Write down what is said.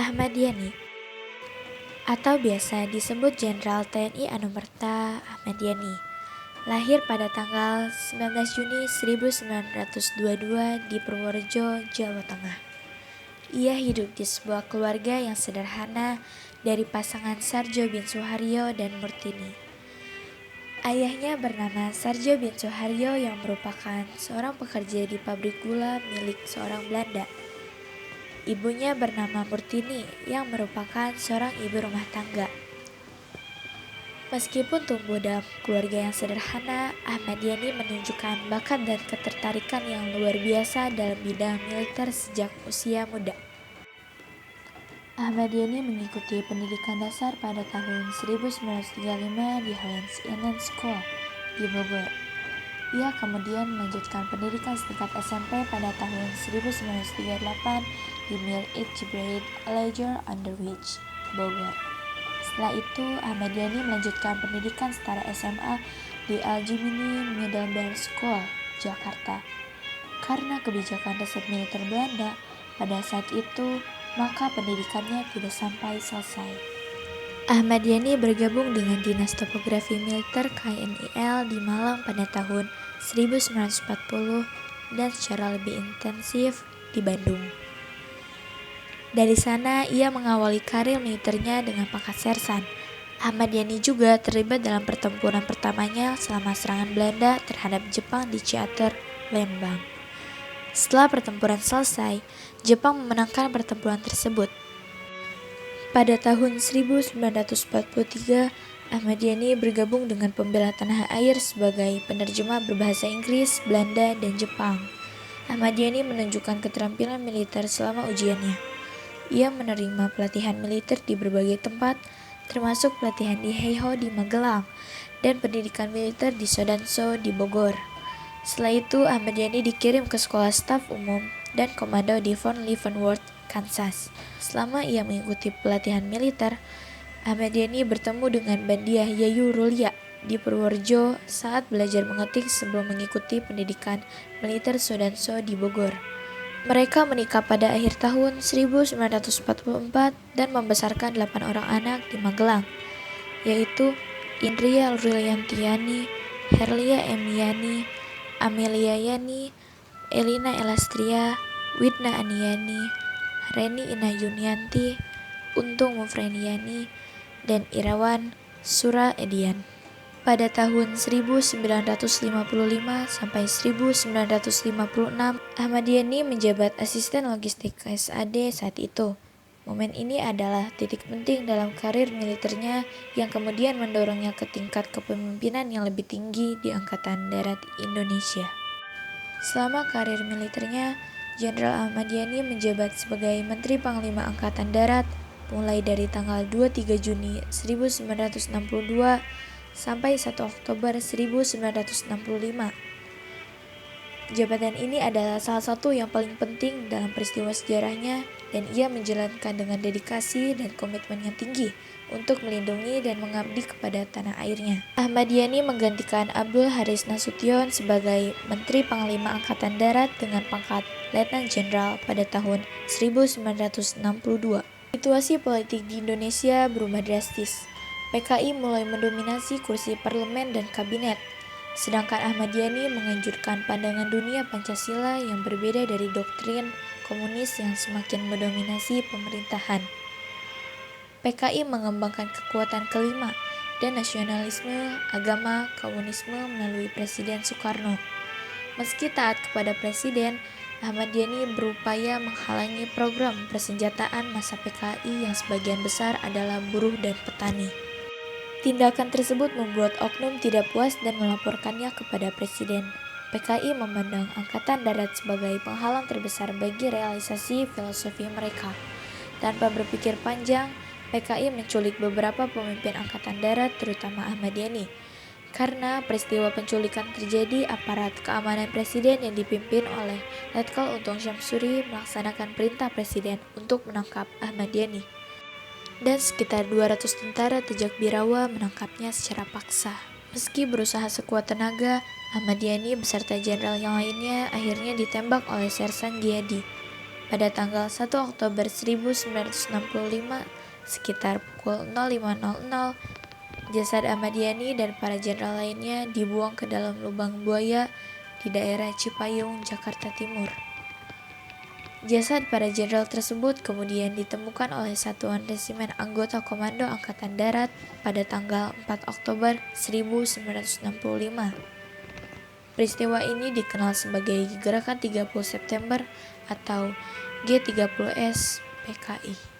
Ahmad Yani atau biasa disebut Jenderal TNI Anumerta Ahmad Yani, lahir pada tanggal 19 Juni 1922 di Purworejo, Jawa Tengah. Ia hidup di sebuah keluarga yang sederhana dari pasangan Sarjo bin Suharyo dan Murtini. Ayahnya bernama Sarjo bin Suharyo yang merupakan seorang pekerja di pabrik gula milik seorang Belanda. Ibunya bernama Murtini yang merupakan seorang ibu rumah tangga. Meskipun tumbuh dalam keluarga yang sederhana, Ahmad Yani menunjukkan bakat dan ketertarikan yang luar biasa dalam bidang militer sejak usia muda. Ahmad Yani mengikuti pendidikan dasar pada tahun 1935 di Hollins Inland School di Bogor. Ia kemudian melanjutkan pendidikan setingkat SMP pada tahun 1938 di Mir Jibril Leisure Underwich, Bogor. Setelah itu, Ahmad Yani melanjutkan pendidikan setara SMA di Al-Jimini Middelbare School, Jakarta. Karena kebijakan resep militer Belanda pada saat itu, maka pendidikannya tidak sampai selesai. Ahmad Yani bergabung dengan Dinas Topografi Militer KNIL di Malang pada tahun 1940 dan secara lebih intensif di Bandung. Dari sana, ia mengawali karir militernya dengan pangkat sersan. Ahmad Yani juga terlibat dalam pertempuran pertamanya selama serangan Belanda terhadap Jepang di Ciater, Lembang. Setelah pertempuran selesai, Jepang memenangkan pertempuran tersebut. Pada tahun 1943, Ahmad Yani bergabung dengan pembela tanah air sebagai penerjemah berbahasa Inggris, Belanda, dan Jepang. Ahmad Yani menunjukkan keterampilan militer selama ujiannya. Ia menerima pelatihan militer di berbagai tempat, termasuk pelatihan di Heiho di Magelang dan pendidikan militer di Sodanso di Bogor. Setelah itu, Ahmad Yani dikirim ke sekolah staf umum dan komando di Fort Leavenworth, Kansas. Selama ia mengikuti pelatihan militer, Ahmad Yani bertemu dengan Bandiah Yayu Rulia di Purworejo saat belajar mengetik sebelum mengikuti pendidikan militer Sodanso di Bogor. Mereka menikah pada akhir tahun 1944 dan membesarkan 8 orang anak di Magelang, yaitu Indria Riliantiani, Herlia Emiani, Amelia Yani, Elina Elastria, Widna Aniani, Reni Ina Yunianti, Untung Mufreniani, dan Irawan Sura Edian. Pada tahun 1955 sampai 1956, Ahmad Yani menjabat asisten logistik KSAD saat itu. Momen ini adalah titik penting dalam karir militernya yang kemudian mendorongnya ke tingkat kepemimpinan yang lebih tinggi di Angkatan Darat Indonesia. Selama karir militernya, Jenderal Ahmad Yani menjabat sebagai Menteri Panglima Angkatan Darat mulai dari tanggal 23 Juni 1962 sampai 1 Oktober 1965. Jabatan ini adalah salah satu yang paling penting dalam peristiwa sejarahnya dan ia menjalankan dengan dedikasi dan komitmen yang tinggi untuk melindungi dan mengabdi kepada tanah airnya. Ahmad Yani menggantikan Abdul Haris Nasution sebagai Menteri Panglima Angkatan Darat dengan pangkat Letnan Jenderal pada tahun 1962. Situasi politik di Indonesia berubah drastis. PKI mulai mendominasi kursi parlemen dan kabinet. Sedangkan Ahmad Yani menganjurkan pandangan dunia Pancasila yang berbeda dari doktrin komunis yang semakin mendominasi pemerintahan. PKI mengembangkan kekuatan kelima dan nasionalisme, agama, komunisme melalui Presiden Soekarno. Meski taat kepada Presiden, Ahmad Yani berupaya menghalangi program persenjataan massa PKI yang sebagian besar adalah buruh dan petani. Tindakan tersebut membuat oknum tidak puas dan melaporkannya kepada Presiden. PKI memandang Angkatan Darat sebagai penghalang terbesar bagi realisasi filosofi mereka. Tanpa berpikir panjang, PKI menculik beberapa pemimpin Angkatan Darat terutama Ahmad Yani. Karena peristiwa penculikan terjadi, aparat keamanan Presiden yang dipimpin oleh Letkol Untung Syamsuri melaksanakan perintah Presiden untuk menangkap Ahmad Yani. Dan sekitar 200 tentara Tejak Birawa menangkapnya secara paksa. Meski berusaha sekuat tenaga, Ahmad Yani beserta jenderal yang lainnya akhirnya ditembak oleh Sersan Giadi. pada tanggal 1 Oktober 1965 sekitar pukul 05.00, jasad Ahmad Yani dan para jenderal lainnya dibuang ke dalam lubang buaya di daerah Cipayung, Jakarta Timur. Jasad para jenderal tersebut kemudian ditemukan oleh Satuan Resimen Anggota Komando Angkatan Darat pada tanggal 4 Oktober 1965. Peristiwa ini dikenal sebagai Gerakan 30 September atau G30S PKI.